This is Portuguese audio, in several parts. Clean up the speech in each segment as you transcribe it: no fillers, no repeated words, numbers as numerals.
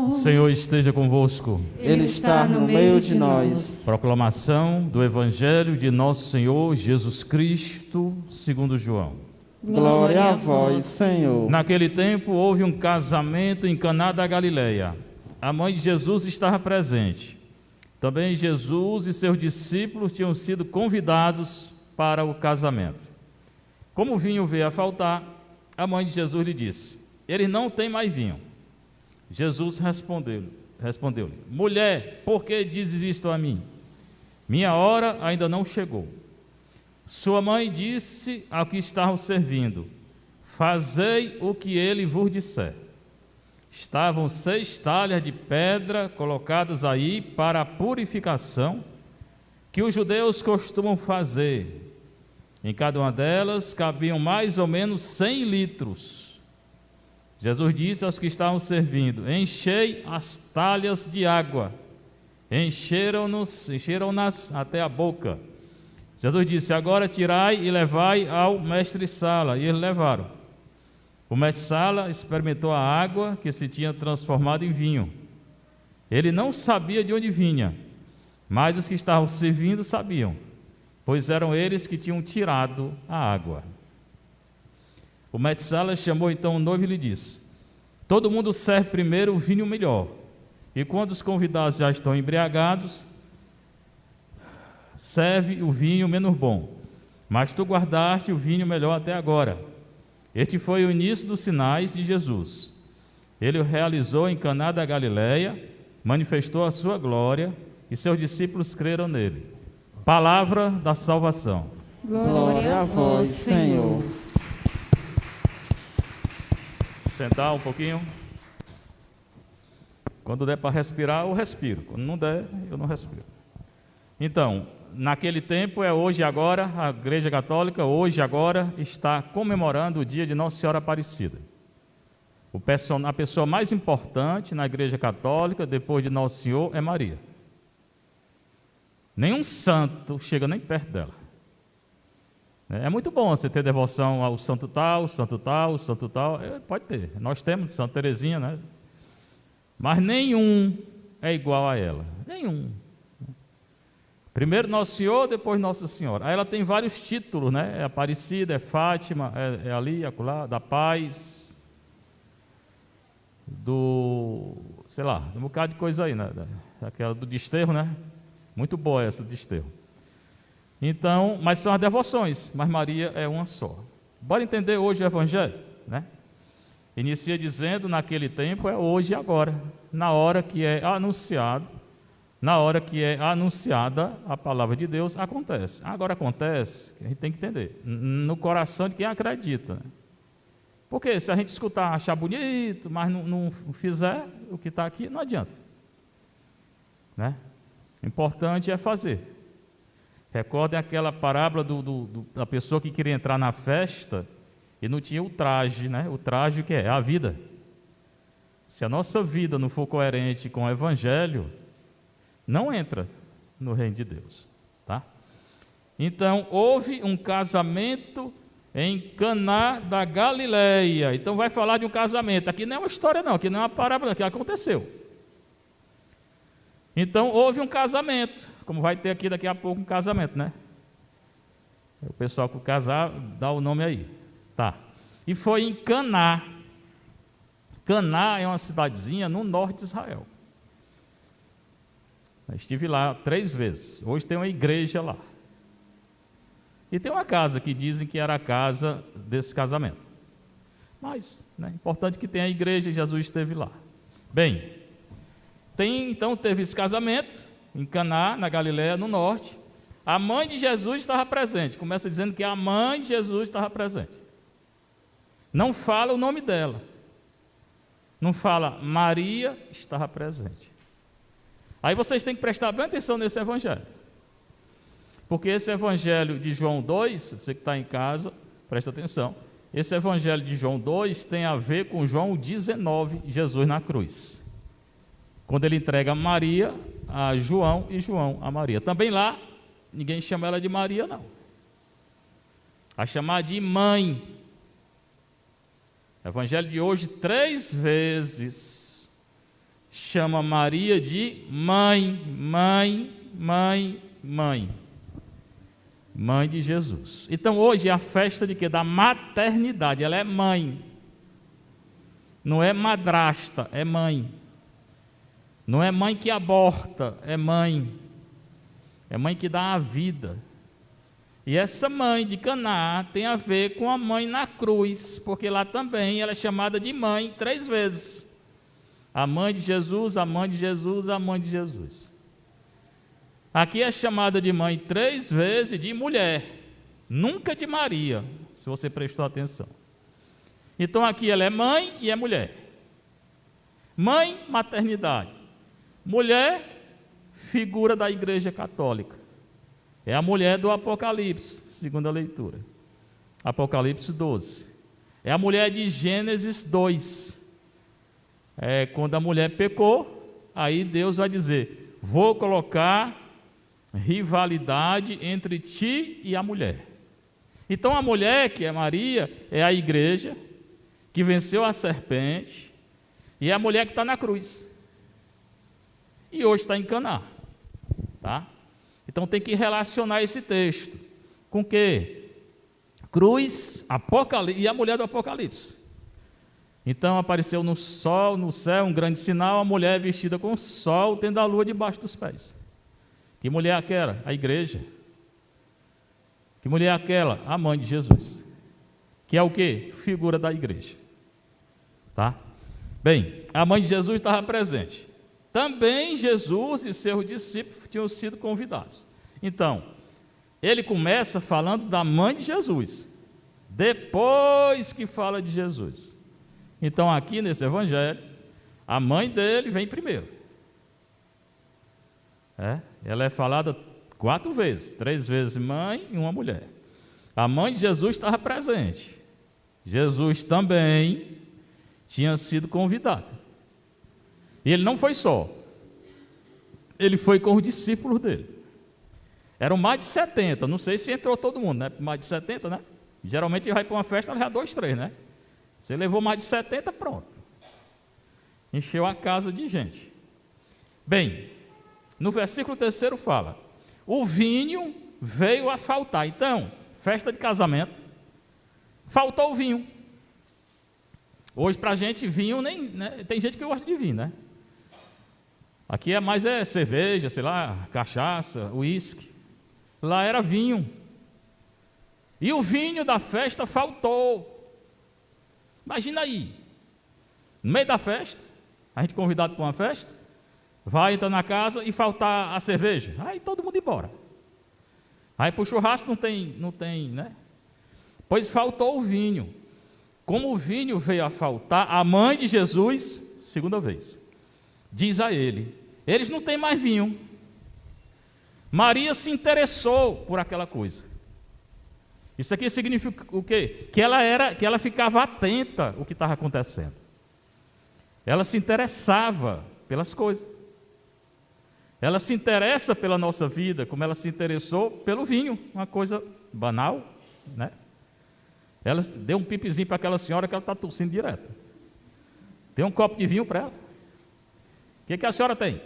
O Senhor esteja convosco. Ele está no meio de nós. Proclamação do Evangelho de Nosso Senhor Jesus Cristo, segundo João. Glória a vós, Senhor. Naquele tempo houve um casamento em Caná da Galileia. A mãe de Jesus estava presente. Também Jesus e seus discípulos tinham sido convidados para o casamento. Como o vinho veio a faltar, a mãe de Jesus lhe disse: eles não têm mais vinho. Jesus respondeu-lhe: mulher, por que dizes isto a mim? Minha hora ainda não chegou. Sua mãe disse ao que estavam servindo: fazei o que ele vos disser. Estavam 6 talhas de pedra colocadas aí para a purificação, que os judeus costumam fazer. Em cada uma delas cabiam mais ou menos 100 litros. Jesus disse aos que estavam servindo: enchei as talhas de água. Encheram-nas até a boca. Jesus disse: agora tirai e levai ao mestre-sala. E eles levaram. O mestre-sala experimentou a água que se tinha transformado em vinho. Ele não sabia de onde vinha, mas os que estavam servindo sabiam, pois eram eles que tinham tirado a água. O mestre-sala chamou então o noivo e lhe disse: todo mundo serve primeiro o vinho melhor, e quando os convidados já estão embriagados, serve o vinho menos bom. Mas tu guardaste o vinho melhor até agora. Este foi o início dos sinais de Jesus. Ele o realizou em Caná da Galileia, manifestou a sua glória, e seus discípulos creram nele. Palavra da salvação. Glória a vós, Senhor. Sentar um pouquinho. Quando der para respirar, eu respiro. Quando não der, eu não respiro. Então, naquele tempo, hoje e agora, a Igreja Católica, hoje e agora, está comemorando o dia de Nossa Senhora Aparecida. A pessoa mais importante na Igreja Católica, depois de Nosso Senhor, é Maria. Nenhum santo chega nem perto dela. É muito bom você ter devoção ao santo tal, santo tal, santo tal. Pode ter. Nós temos Santa Teresinha, né? Mas nenhum é igual a ela. Nenhum. Primeiro Nosso Senhor, depois Nossa Senhora. Aí ela tem vários títulos, né? É Aparecida, é Fátima, é ali, acolá, da paz, sei lá, um bocado de coisa aí, né? Aquela do desterro, né? Muito boa essa do desterro. Então, mas são as devoções, mas Maria é uma só. Bora entender hoje o Evangelho, né? Inicia dizendo: naquele tempo é hoje e agora, na hora que é anunciado. Na hora que é anunciada a palavra de Deus, acontece. Agora acontece, a gente tem que entender, no coração de quem acredita. Né? Porque se a gente escutar, achar bonito, mas não fizer o que está aqui, não adianta. Né? O importante é fazer. Recordem aquela parábola da pessoa que queria entrar na festa e não tinha o traje, né? O traje que é a vida. Se a nossa vida não for coerente com o Evangelho, não entra no reino de Deus, tá? Então, houve um casamento em Caná da Galileia. Então, vai falar de um casamento. Aqui não é uma história, não. Aqui não é uma parábola. Aqui aconteceu. Então, houve um casamento. Como vai ter aqui daqui a pouco um casamento, né? O pessoal que casar, dá o nome aí. Tá. E foi em Caná. Caná é uma cidadezinha no norte de Israel. Eu estive lá 3 vezes. Hoje tem uma igreja lá. E tem uma casa que dizem que era a casa desse casamento. Mas, né, importante que tenha a igreja, e Jesus esteve lá. Bem, então teve esse casamento em Caná, na Galileia, no norte. A mãe de Jesus estava presente. Começa dizendo que a mãe de Jesus estava presente. Não fala o nome dela. Não fala Maria estava presente. Aí vocês têm que prestar bem atenção nesse evangelho. Porque esse evangelho de João 2, você que está em casa, presta atenção. Esse evangelho de João 2 tem a ver com João 19, Jesus na cruz. Quando ele entrega Maria a João e João a Maria. Também lá, ninguém chama ela de Maria, não. A chamar de mãe. Evangelho de hoje, 3 vezes chama Maria de mãe de Jesus. Então hoje é a festa de quê? Da maternidade. Ela é mãe. Não é madrasta, é mãe. Não é mãe que aborta, é mãe. É mãe que dá a vida. E essa mãe de Caná tem a ver com a mãe na cruz, porque lá também ela é chamada de mãe 3 vezes. A mãe de Jesus, a mãe de Jesus, a mãe de Jesus. Aqui é chamada de mãe 3 vezes de mulher, nunca de Maria, se você prestou atenção. Então aqui ela é mãe e é mulher. Mãe, maternidade. Mulher, figura da Igreja Católica. É a mulher do Apocalipse, segunda leitura. Apocalipse 12. É a mulher de Gênesis 2. Quando a mulher pecou, aí Deus vai dizer: vou colocar rivalidade entre ti e a mulher. Então a mulher, que é Maria, é a igreja que venceu a serpente, e é a mulher que está na cruz. E hoje está em Caná. Tá? Então tem que relacionar esse texto com o quê? Cruz, Apocalipse, e a mulher do Apocalipse. Então apareceu no sol, no céu, um grande sinal, a mulher vestida com o sol, tendo a lua debaixo dos pés. Que mulher é aquela? A igreja. Que mulher é aquela? A mãe de Jesus. Que é o quê? Figura da igreja. Tá? Bem, a mãe de Jesus estava presente. Também Jesus e seus discípulos tinham sido convidados. Então, ele começa falando da mãe de Jesus, depois que fala de Jesus. Então, aqui nesse evangelho, a mãe dele vem primeiro. Ela é falada 4 vezes, 3 vezes mãe e uma mulher. A mãe de Jesus estava presente. Jesus também tinha sido convidado. E ele não foi só. Ele foi com os discípulos dele. Eram mais de 70, não sei se entrou todo mundo, né? Mais de 70, né? Geralmente vai para uma festa, leva 2, 3, né? Você levou mais de 70, pronto. Encheu a casa de gente. Bem, no versículo 3 fala: o vinho veio a faltar. Então, festa de casamento, faltou o vinho. Hoje, para a gente, vinho, nem, né? Tem gente que gosta de vinho, né? Aqui é mais cerveja, sei lá, cachaça, uísque. Lá era vinho. E o vinho da festa faltou. Imagina aí, no meio da festa, a gente convidado para uma festa, vai entrar na casa e faltar a cerveja. Aí todo mundo embora. Aí para o churrasco não tem, né? Pois faltou o vinho. Como o vinho veio a faltar, a mãe de Jesus, segunda vez, diz a ele: eles não têm mais vinho. Maria se interessou por aquela coisa. Isso aqui significa o quê? Que ela ficava atenta ao que estava acontecendo. Ela se interessava pelas coisas. Ela se interessa pela nossa vida, como ela se interessou pelo vinho, uma coisa banal, né? Ela deu um pipizinho para aquela senhora que ela está tossindo direto. Tem um copo de vinho para ela. O que a senhora tem?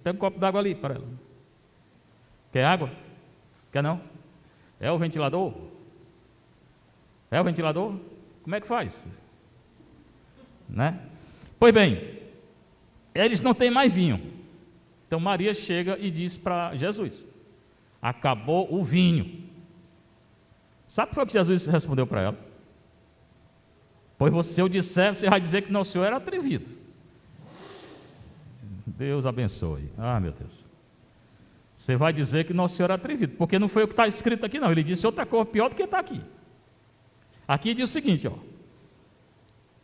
Pega um copo d'água ali para ela. Quer água? Quer não? É o ventilador? É o ventilador? Como é que faz? Né? Pois bem, eles não têm mais vinho. Então Maria chega e diz para Jesus: acabou o vinho. Sabe o que foi que Jesus respondeu para ela? Pois se eu disser, você vai dizer que Nosso Senhor era atrevido. Deus abençoe. Meu Deus. Você vai dizer que Nosso Senhor era atrevido, porque não foi o que está escrito aqui não. Ele disse outra coisa pior do que está aqui. Aqui diz o seguinte, ó: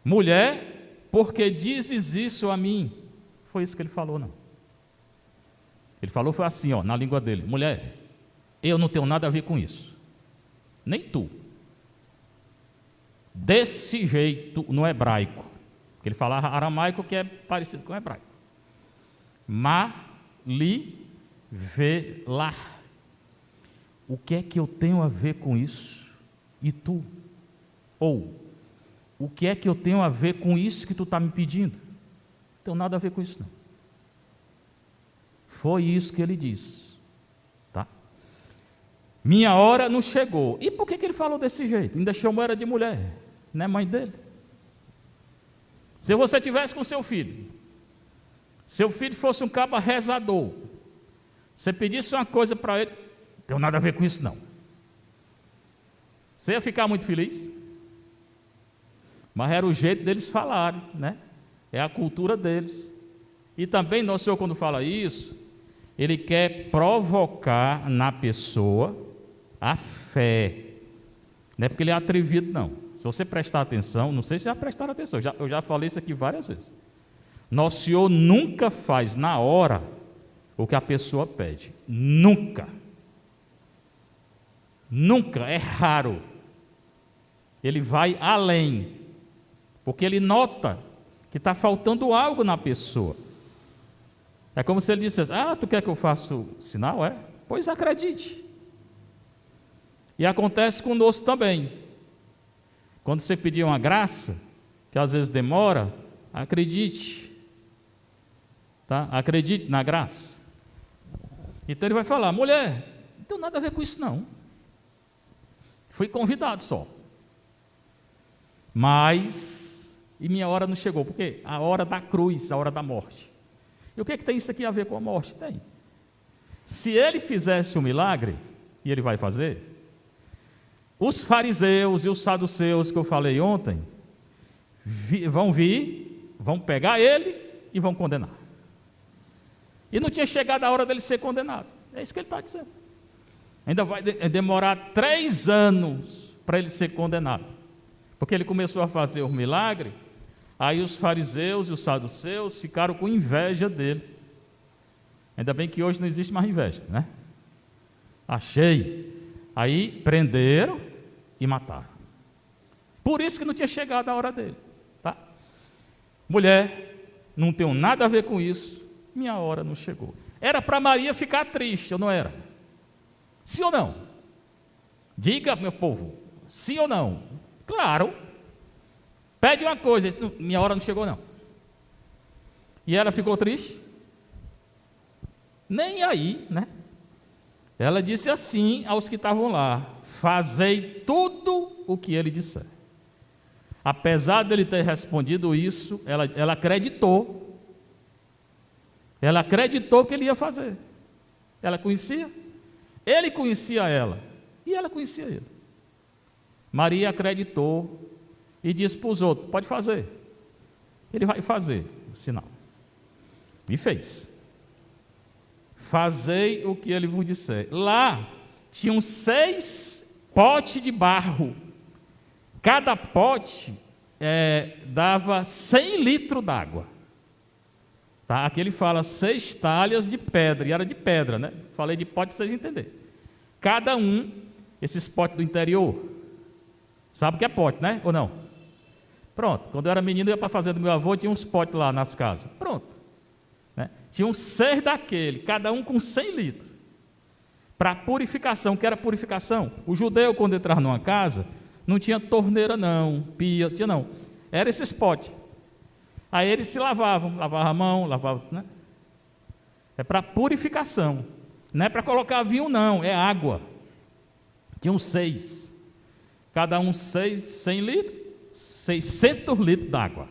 mulher, porque dizes isso a mim? Foi isso que ele falou, não. Ele falou, foi assim, ó, na língua dele: mulher, eu não tenho nada a ver com isso, nem tu. Desse jeito no hebraico, que ele falava aramaico, que é parecido com o hebraico. Malivelar. O que é que eu tenho a ver com isso? E tu? Ou, o que é que eu tenho a ver com isso que tu está me pedindo? Não tenho nada a ver com isso não. Foi isso que ele disse. Tá? Minha hora não chegou. E por que ele falou desse jeito? Ainda chamou ela de mulher, não é mãe dele? Se você tivesse com seu filho fosse um caba rezador, você pedisse uma coisa para ele, não tem nada a ver com isso não. Você ia ficar muito feliz? Mas era o jeito deles falarem, né? É a cultura deles. E também nosso Senhor, quando fala isso, Ele quer provocar na pessoa a fé. Não é porque ele é atrevido, não. Se você prestar atenção, não sei se já prestaram atenção, eu já falei isso aqui várias vezes. Nosso Senhor nunca faz na hora o que a pessoa pede. Nunca. Nunca, é raro. Ele vai além, porque ele nota que está faltando algo na pessoa. É como se ele dissesse: ah, tu quer que eu faça o sinal? É? Pois acredite. E acontece conosco também. Quando você pedir uma graça, que às vezes demora, acredite. Tá? Acredite na graça. Então ele vai falar: mulher, não tem nada a ver com isso não. Fui convidado só. Mas, e minha hora não chegou, porque a hora da cruz, a hora da morte. E o que é que tem isso aqui a ver com a morte? Tem. Se ele fizesse um milagre, e ele vai fazer, os fariseus e os saduceus que eu falei ontem, vão vir, vão pegar ele e vão condenar. E não tinha chegado a hora dele ser condenado. É isso que ele está dizendo. Ainda vai demorar 3 anos para ele ser condenado. Porque ele começou a fazer o milagre, aí os fariseus e os saduceus ficaram com inveja dele. Ainda bem que hoje não existe mais inveja, né? Achei. Aí prenderam e mataram. Por isso que não tinha chegado a hora dele, tá? Mulher, não tenho nada a ver com isso, minha hora não chegou. Era para Maria ficar triste, ou não era? Sim ou não? Diga, meu povo, sim ou não? Claro. Pede uma coisa, minha hora não chegou não. E ela ficou triste? Nem aí, né? Ela disse assim aos que estavam lá: fazei tudo o que ele disser. Apesar dele ter respondido isso, ela acreditou. Ela acreditou que ele ia fazer. Ela conhecia. Ele conhecia ela. E ela conhecia ele. Maria acreditou e disse para os outros: pode fazer. Ele vai fazer o sinal. E fez. Fazei o que ele vos disser. Lá tinham 6 potes de barro. Cada pote dava 100 litros d'água. Tá? Aqui ele fala 6 talhas de pedra, e era de pedra, né? Falei de pote para vocês entenderem. Cada um, esses potes do interior, sabe o que é pote, né? Ou não? Pronto, quando eu era menino, eu ia para a fazenda do meu avô, tinha uns potes lá nas casas. Pronto. Né? Tinham 6 daquele, cada um com 100 litros. Para purificação, que era purificação. O judeu, quando entrava numa casa, não tinha torneira não, pia, tinha não. Era esses potes. Aí eles se lavavam a mão, lavavam, né? É para purificação. Não é para colocar vinho não, é água. Tinham 6. Cada um 100 litros, 600 litros d'água.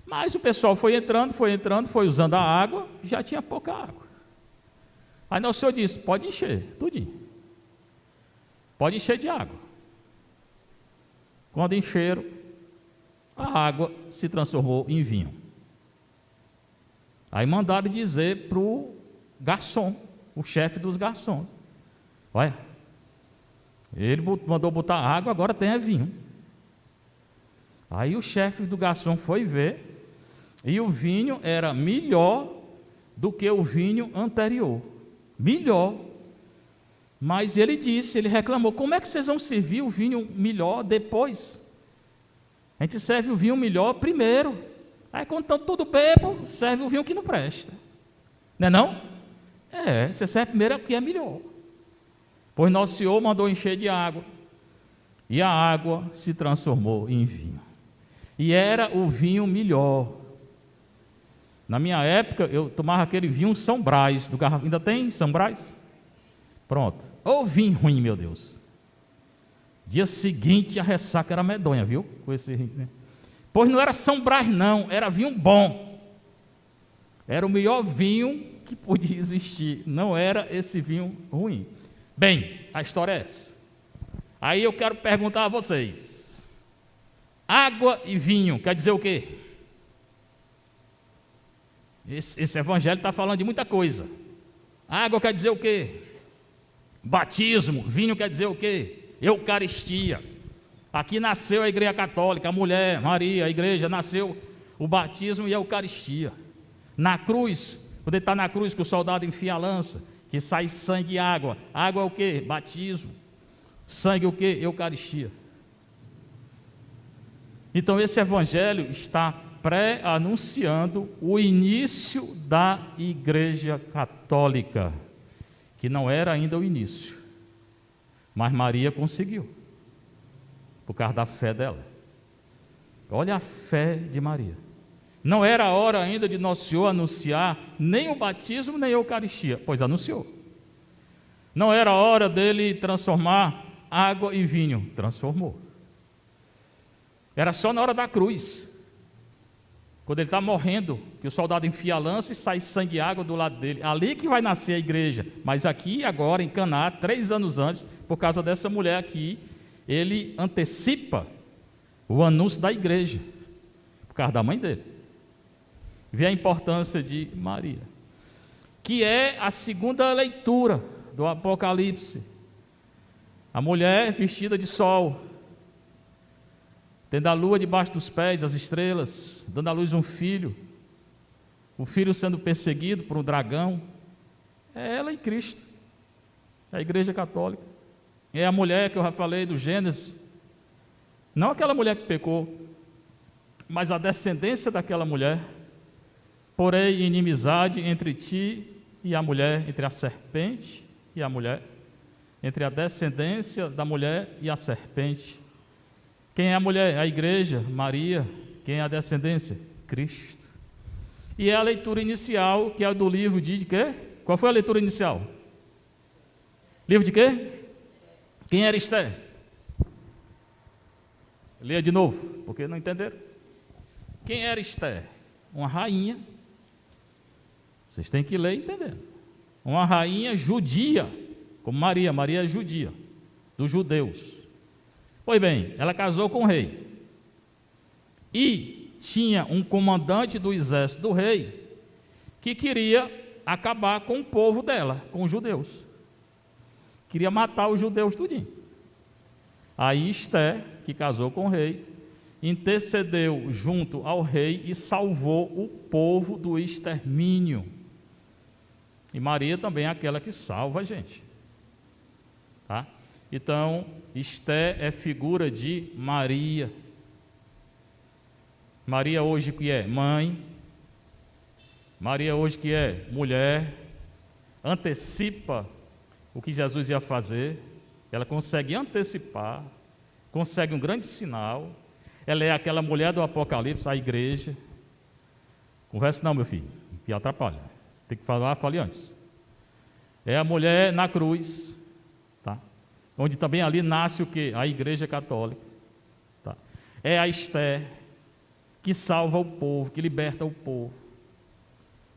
Mas o pessoal foi entrando, foi usando a água, já tinha pouca água. Aí nosso Senhor disse: pode encher, tudinho. Pode encher de água. Quando encheram, a água se transformou em vinho. Aí mandaram dizer para o garçom, o chefe dos garçons: olha, ele mandou botar água, agora tem vinho. Aí o chefe do garçom foi ver, e o vinho era melhor do que o vinho anterior. Melhor. Mas ele disse, ele reclamou: como é que vocês vão servir o vinho melhor depois? A gente serve o vinho melhor primeiro. Aí quando estão tudo bebo, serve o vinho que não presta. Não é não? Você serve primeiro o que é melhor. Pois nosso Senhor mandou encher de água. e a água se transformou em vinho. E era o vinho melhor. Na minha época, eu tomava aquele vinho São Brás, do garrafão. Ainda tem São Brás? Pronto. Ô vinho ruim, meu Deus. Dia seguinte, a ressaca era medonha, viu? Com esse, né? Pois não era São Brás, não. Era vinho bom. Era o melhor vinho que podia existir. Não era esse vinho ruim. Bem, a história é essa. Aí eu quero perguntar a vocês. Água e vinho quer dizer o quê? Esse evangelho está falando de muita coisa. Água quer dizer o quê? Batismo. Vinho quer dizer o quê? Eucaristia. Aqui nasceu a igreja católica, a mulher, Maria, a igreja, nasceu o batismo e a Eucaristia. Na cruz, quando ele está na cruz, que o soldado enfia a lança, que sai sangue e água. Água é o quê? Batismo. Sangue é o quê? Eucaristia. Então esse evangelho está pré-anunciando o início da igreja católica, que não era ainda o início, mas Maria conseguiu, por causa da fé dela. Olha a fé de Maria. Não era a hora ainda de Nosso Senhor anunciar nem o batismo, nem a Eucaristia, pois anunciou. Não era a hora dele transformar água e vinho, transformou. Era só na hora da cruz, quando ele está morrendo, que o soldado enfia a lança e sai sangue e água do lado dele. Ali que vai nascer a igreja. Mas aqui, agora, em Caná, 3 anos antes, por causa dessa mulher aqui, ele antecipa o anúncio da igreja, por causa da mãe dele. Vê a importância de Maria, que é a segunda leitura do Apocalipse. A mulher vestida de sol, tendo a lua debaixo dos pés, as estrelas, dando à luz um filho, o filho sendo perseguido por um dragão. É ela e Cristo, é a igreja católica. É a mulher que eu já falei do Gênesis, não aquela mulher que pecou, mas a descendência daquela mulher. Porém, inimizade entre ti e a mulher, entre a serpente e a mulher, entre a descendência da mulher e a serpente. Quem é a mulher? A igreja, Maria. Quem é a descendência? Cristo. E é a leitura inicial, que é do livro de quê? Qual foi a leitura inicial? Livro de quê? Quem era Esther? Leia de novo, porque não entenderam. Quem era Esther? Uma rainha. Vocês têm que ler e entender. Uma rainha judia, como Maria. Maria é judia, dos judeus. Pois bem, ela casou com o rei. E tinha um comandante do exército do rei que queria acabar com o povo dela, com os judeus. Queria matar os judeus tudinho. Aí Esther, que casou com o rei, intercedeu junto ao rei e salvou o povo do extermínio. E Maria também é aquela que salva a gente. Tá? Então, Esther é figura de Maria. Maria hoje que é mãe, Maria hoje que é mulher, antecipa o que Jesus ia fazer, ela consegue antecipar, consegue um grande sinal. Ela é aquela mulher do Apocalipse, a igreja. Conversa não, meu filho, que atrapalha. Tem que falar, fale antes. É a mulher na cruz, tá? Onde também ali nasce o quê? A igreja católica. Tá? É a Esther, que salva o povo, que liberta o povo.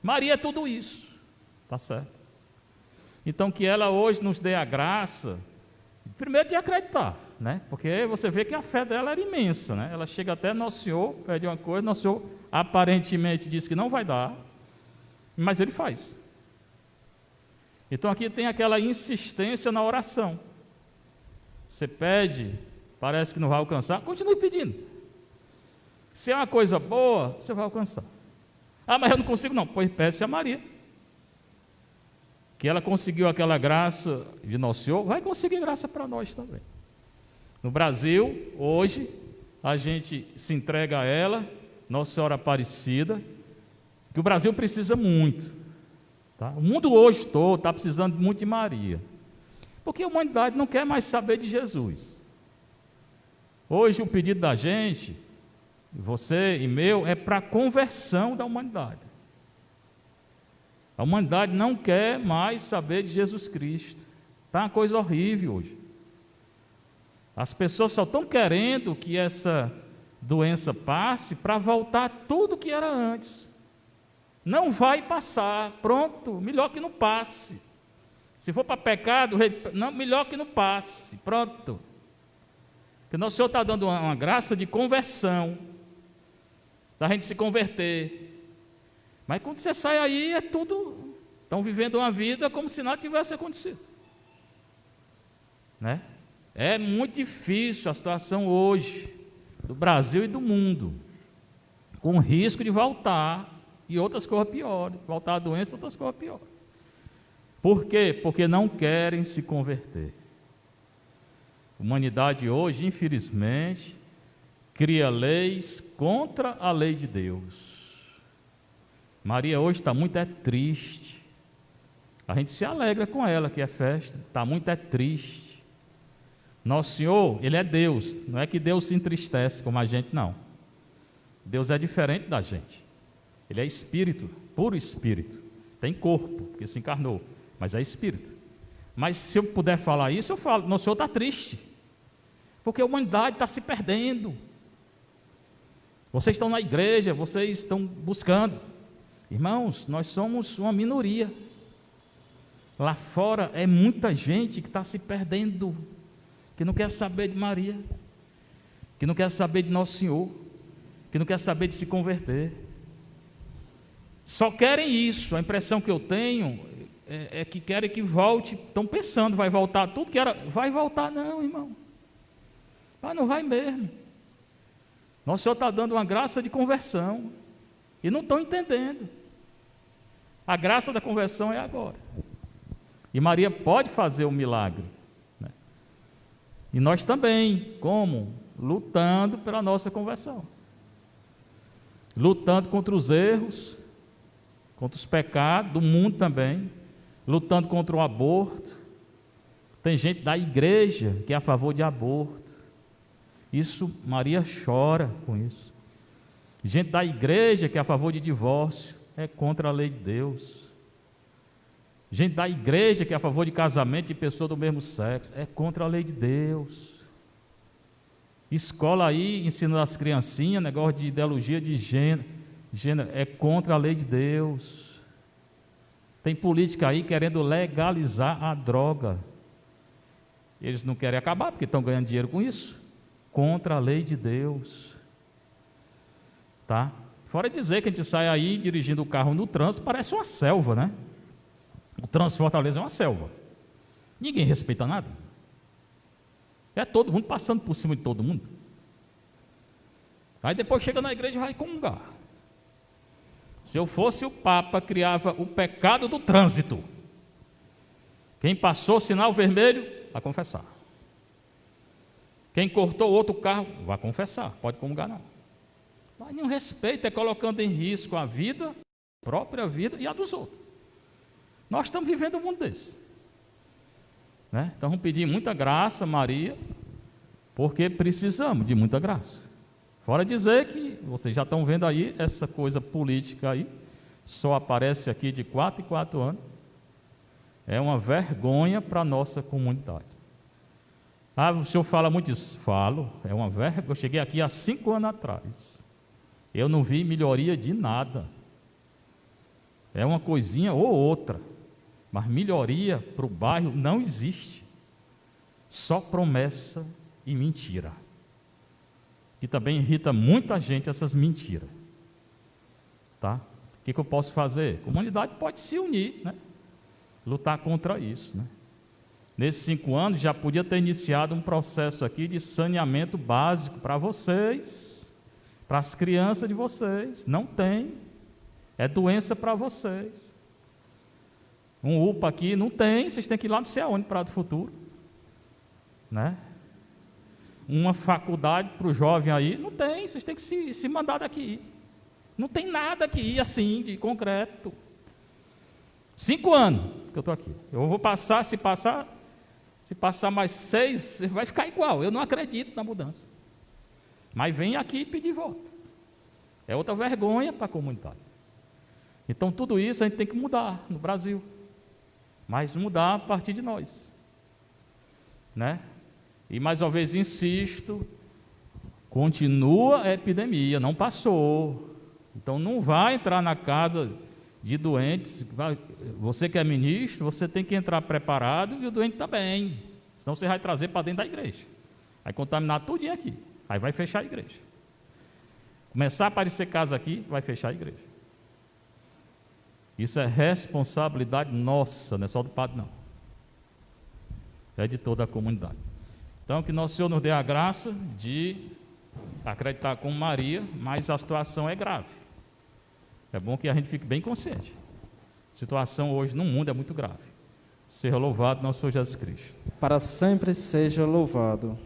Maria é tudo isso, tá certo? Então que ela hoje nos dê a graça, primeiro de acreditar, né? Porque você vê que a fé dela era imensa, né? Ela chega até Nosso Senhor, pede uma coisa, Nosso Senhor aparentemente diz que não vai dar, mas ele faz. Então aqui tem aquela insistência na oração. Você pede, parece que não vai alcançar, continue pedindo. Se é uma coisa boa, você vai alcançar. Ah, mas eu não consigo não. Pois peça a Maria, que ela conseguiu aquela graça de Nosso Senhor, vai conseguir graça para nós também. No Brasil, hoje, a gente se entrega a ela, Nossa Senhora Aparecida, que o Brasil precisa muito. Tá? O mundo hoje todo está precisando muito de Maria, porque a humanidade não quer mais saber de Jesus. Hoje o pedido da gente, você e meu, é para a conversão da humanidade. A humanidade não quer mais saber de Jesus Cristo. Está uma coisa horrível hoje. As pessoas só estão querendo que essa doença passe para voltar tudo que era antes. Não vai passar, pronto, melhor que não passe. Se for para pecado, não, melhor que não passe, pronto. Porque nosso Senhor está dando uma graça de conversão, da gente se converter. Mas quando você sai aí, é tudo, estão vivendo uma vida como se nada tivesse acontecido. Né? É muito difícil a situação hoje, do Brasil e do mundo, com risco de voltar, e outras coisas piores, voltar a doença, outras coisas piores. Por quê? Porque não querem se converter. A humanidade hoje, infelizmente, cria leis contra a lei de Deus. Maria hoje está muito triste. A gente se alegra com ela, que é festa, está muito triste. Nosso Senhor, Ele é Deus, não é que Deus se entristece como a gente, não. Deus é diferente da gente. Ele é espírito, puro espírito. Tem corpo, porque se encarnou, mas é espírito. Mas se eu puder falar isso, eu falo, nosso Senhor está triste, porque a humanidade está se perdendo. Vocês estão na igreja, vocês estão buscando. Irmãos, nós somos uma minoria. Lá fora é muita gente que está se perdendo, que não quer saber de Maria, que não quer saber de Nosso Senhor, que não quer saber de se converter. Só querem isso. A impressão que eu tenho é que querem que volte. Estão pensando, vai voltar tudo que era. Vai voltar não, irmão. Mas não vai mesmo. Nosso Senhor está dando uma graça de conversão, e não estão entendendo. A graça da conversão é agora, e Maria pode fazer o milagre, né? E nós também, como? Lutando pela nossa conversão, lutando contra os erros, contra os pecados do mundo também, lutando contra o aborto. Tem gente da igreja que é a favor de aborto. Isso, Maria chora com isso. Gente da igreja que é a favor de divórcio, é contra a lei de Deus. Gente da igreja que é a favor de casamento de pessoa do mesmo sexo, é contra a lei de Deus. Escola aí, ensinando as criancinhas, negócio de ideologia de gênero, é contra a lei de Deus. Tem política aí querendo legalizar a droga. Eles não querem acabar, porque estão ganhando dinheiro com isso. Contra a lei de Deus. Tá? Fora dizer que a gente sai aí dirigindo o carro no trânsito, parece uma selva, né? O trânsito de Fortaleza é uma selva. Ninguém respeita nada. É todo mundo passando por cima de todo mundo. Aí depois chega na igreja e vai comungar. Se eu fosse o Papa, criava o pecado do trânsito. Quem passou sinal vermelho, vai confessar. Quem cortou outro carro, vai confessar, pode comungar não. Mas nenhum respeito, é colocando em risco a vida, a própria vida e a dos outros. Nós estamos vivendo um mundo desse, né? Então vamos pedir muita graça, Maria, porque precisamos de muita graça. Fora dizer que, vocês já estão vendo aí, essa coisa política aí, só aparece aqui de 4 em 4 anos. É uma vergonha para a nossa comunidade. Ah, o senhor fala muito isso? Falo, é uma vergonha. Eu cheguei aqui há 5 anos atrás. Eu não vi melhoria de nada. É uma coisinha ou outra. Mas melhoria para o bairro não existe. Só promessa e mentira. Que também irrita muita gente essas mentiras. Tá? O que eu posso fazer? A comunidade pode se unir, né? Lutar contra isso, né? Nesses 5 anos já podia ter iniciado um processo aqui de saneamento básico para vocês, para as crianças de vocês. Não tem, é doença para vocês. Um UPA aqui não tem, vocês têm que ir lá não sei aonde, para o futuro, né? Uma faculdade para o jovem aí, não tem, vocês têm que se mandar daqui. Não tem nada aqui assim de concreto. 5 anos que eu estou aqui. Eu vou passar, se passar mais 6, vai ficar igual. Eu não acredito na mudança. Mas vem aqui pedir voto. É outra vergonha para a comunidade. Então tudo isso a gente tem que mudar no Brasil. Mas mudar a partir de nós. Né? E mais uma vez insisto, continua a epidemia, não passou. Então não vai entrar na casa de doentes. Você que é ministro, você tem que entrar preparado e o doente também. Senão você vai trazer para dentro da igreja. Vai contaminar tudinho aqui. Aí vai fechar a igreja. Começar a aparecer casos aqui, vai fechar a igreja. Isso é responsabilidade nossa, não é só do padre não. É de toda a comunidade. Então que nosso Senhor nos dê a graça de acreditar com Maria, mas a situação é grave. É bom que a gente fique bem consciente. A situação hoje no mundo é muito grave. Seja louvado nosso Senhor Jesus Cristo. Para sempre seja louvado.